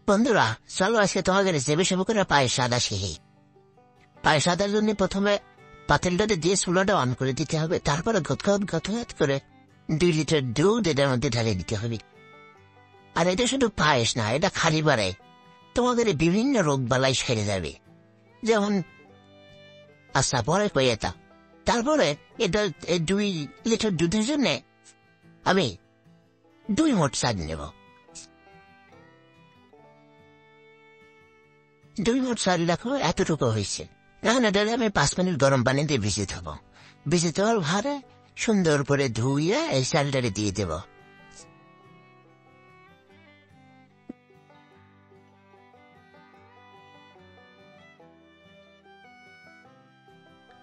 বন্ধুরা, চলো আজকে তোমাদের রেসিপি শুরু করে পায়েস সাদা শিখি। পায়েস সাদার জন্য প্রথমে পাতিলটাতে দিয়ে চুলাটা অন করে দিতে হবে। তারপরে গতঘাত করে 2 লিটার দুধ এটার মধ্যে ঢালে দিতে হবে। আর এটা শুধু পায়েস না, এটা খালি বাড়ায় তোমাদের বিভিন্ন রোগ বালাই সেরে যাবে। যেমন আচ্ছা, পরে কই এটা। তারপরে এটা 2 লিটার দুধের জন্য আমি 2 মোট চাল নেব। 2 মোট চাল দেখো এতটুকু হয়েছে। এখন এটা আমি 5 মিনিট গরম পানি দিয়ে ভিজে দেবো। ভিজে দেওয়ার ভারে সুন্দর করে ধুইয়ে এই চালটারে দিয়ে দেব।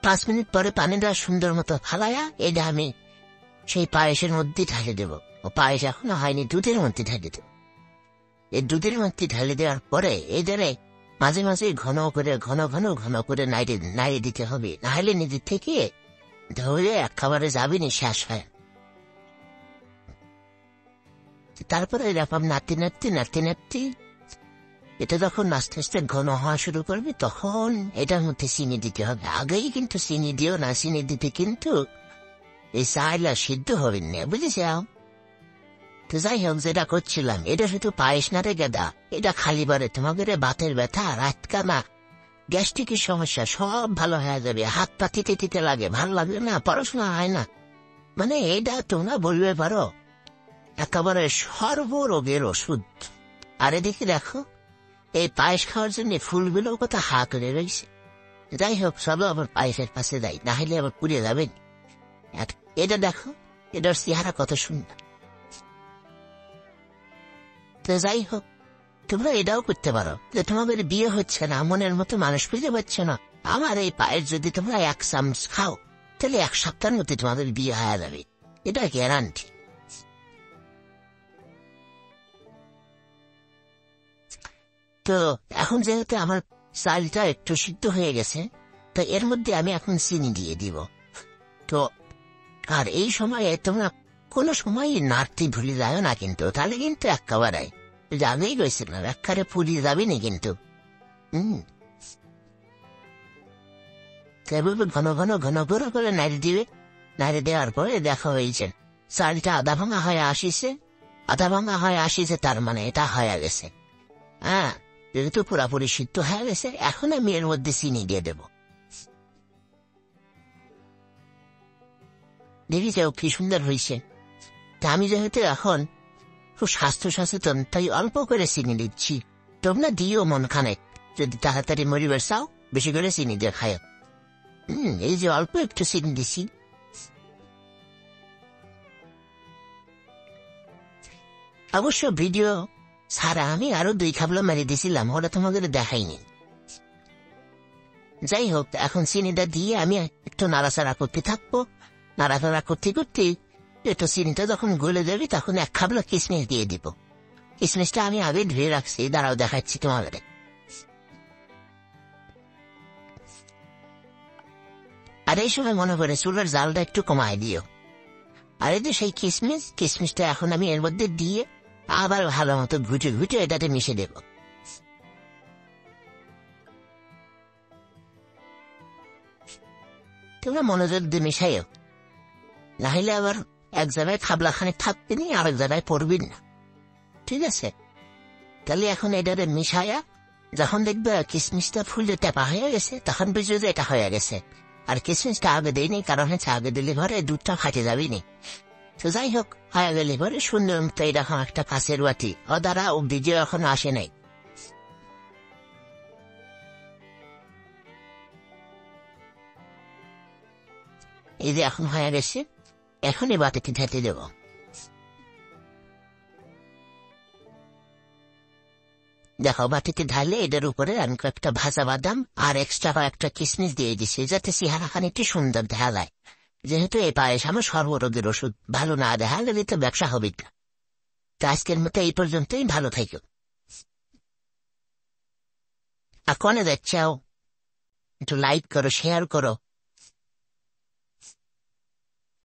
পাঁচ মিনিট পরে পানিটা সুন্দর মতো ফালাইয়া এটা আমি সেই পায়েসের মধ্যে ঢালে দেব। ও পায়েস এখনো হয়নি, দুধের মধ্যে ঢালে দেব। এই দুধের মধ্যে ঢালে দেওয়ার পরে এদারে মাঝে মাঝে ঘন করে নাড়িয়ে দিতে হবে, নাহলে নিজের থেকে ধরে একেবারে যাবিনি, শেষ হয়। তারপরে এরকম নাড়তে এটা যখন আস্তে আস্তে ঘন হওয়া শুরু করবে, তখন এটার মধ্যে চিনি দিতে হবে। আগেই কিন্তু চিনি দিও না, চিনি দিতে কিন্তু এই চাইলা সিদ্ধ হবে না, বুঝেছ? তো যাই হোক, যেটা করছিলাম, এটা শুধু পায়েস না রে গেদা, এটা খালি বারে তোমাদের বাতের ব্যথা, রাত কানা, গ্যাস্ট্রিকের সমস্যা সব ভালো হয়ে যাবে। হাত পা তিতে লাগে, ভালো লাগবে না, পড়াশোনা হয় না, মানে এটা তোমরা বলবে পারো একেবারে সর্বরোগের ওষুধ। আর এদিকে দেখো, এই পায়েস খাওয়ার জন্য ফুলগুলো কত হা করে রয়েছে। যাই হোক, চলো আবার পায়েসের পাশে যাই, না হলে আবার পুড়ে যাবেন। এটা দেখো, এটার চেহারা কত সুন্দর। তো যাই হোক, তোমরা এটাও করতে পারো যে তোমাদের বিয়ে হচ্ছে না, মনের মতো মানুষ খুঁজে পাচ্ছে না, আমার এই পায়েস যদি তোমরা 1 চামচ খাও, তাহলে 1 সপ্তাহের মধ্যে তোমাদের বিয়ে হয়ে যাবে, এটা গ্যারান্টি। তো এখন যেহেতু আমার চালটা একটু সিদ্ধ হয়ে গেছে, তো এর মধ্যে আমি এখন চিনি দিয়ে দিব। তো আর এই সময়ে তোমরা কোনো সময় নাড়তে ভুলে যাও না, কিন্তু তাহলে কিন্তু একেবারে যাবেই গেছিলাম, একবারে পুড়িয়ে যাবে না কিন্তু। ঘন করে নাড়ি দিবে। নাড়ি দেওয়ার পরে দেখা হয়েছে চালটা আধা ভাঙা হয়ে আসিছে, তার মানে এটা হয়ে গেছে। হ্যাঁ, যেহেতু পুরাপুরি সিদ্ধ হয়ে গেছে, এখন আমি এর মধ্যে চিনি দিয়ে দেব। দেখি যাও কি সুন্দর হয়েছে। তা আমি যেহেতু এখন খুব স্বাস্থ্য সচেতন, তাই অল্প করে চিনি দিচ্ছি। তোমরা দিও মন খানেক, যদি তাড়াতাড়ি মরিবার চাও, বেশি করে চিনি দিয়ে খায়। এই যে অল্প একটু চিনি দিছি। অবশ্য ভিডিও ছাড়া আমি আরো 2 খাবলা মেরে দিছিলাম, ওরা তোমাদের দেখাইনি। যাই হোক, এখন চিনিটা দিয়ে আমি একটু নাড়াচাড়া করতে থাকবো। নাড়াচাড়া করতে একটু চিনিটা যখন গলে যাবে, তখন 1 খাবলা কিশমিশ দিয়ে দিব। কিশমিশটা আমি আগে ধুয়ে রাখছি, দাঁড়াও দেখাচ্ছি তোমাদের। আর এই সময় মনে করে চুলার জালটা একটু কমায় দিও। আর এই যে সেই কিশমিশটা এখন আমি এর মধ্যে দিয়ে আবার ভালো মতো ঘুটে এটাতে মিশে দেব। তোমরা মনোযোগ দিয়ে মিশাইও, নাহলে আবার এক জায়গায় খাবলাখানে থাকবেনি, আরেক জায়গায় পড়বেন না, ঠিক আছে? তাহলে এখন এটারে মিশাইয়া যখন দেখবে কিশমিশটা ফুলে টেপা হয়ে গেছে, তখন বুঝবে যে এটা হয়ে গেছে। আর কিশমিশটা আগে দেয়নি, কারণ হচ্ছে আগে দিলে ঘরে দুধটা ফাটে যাবে নি। তো যাই হোক, হয়ে গেলে পরে সুন্দর মতো এরকম একটা কাঁচের বাটি, ও দ্বারা অব্দি যে এখনো আসে নাই। এই যে এখন হয়ে গেছে, এখন এই বাটিতে ঢেলে দেব। দেখো, বাটিতে ঢালে এটার উপরে আমি একটা ভাজা বাদাম আর এক্সট্রা একটা কিশমিশ দিয়ে দিছি, যাতে চেহারাখানে একটু সুন্দর দেখা যায়। যেহেতু এই পায়েস আমার সর্বরোগের ওষুধ, ভালো না দেখালে তো ব্যবসা হবে না। তো আজকের মতো এই পর্যন্তই, ভালো থাকো। আর কোনে যাচ্ছাও, একটু লাইক করো, শেয়ার করো।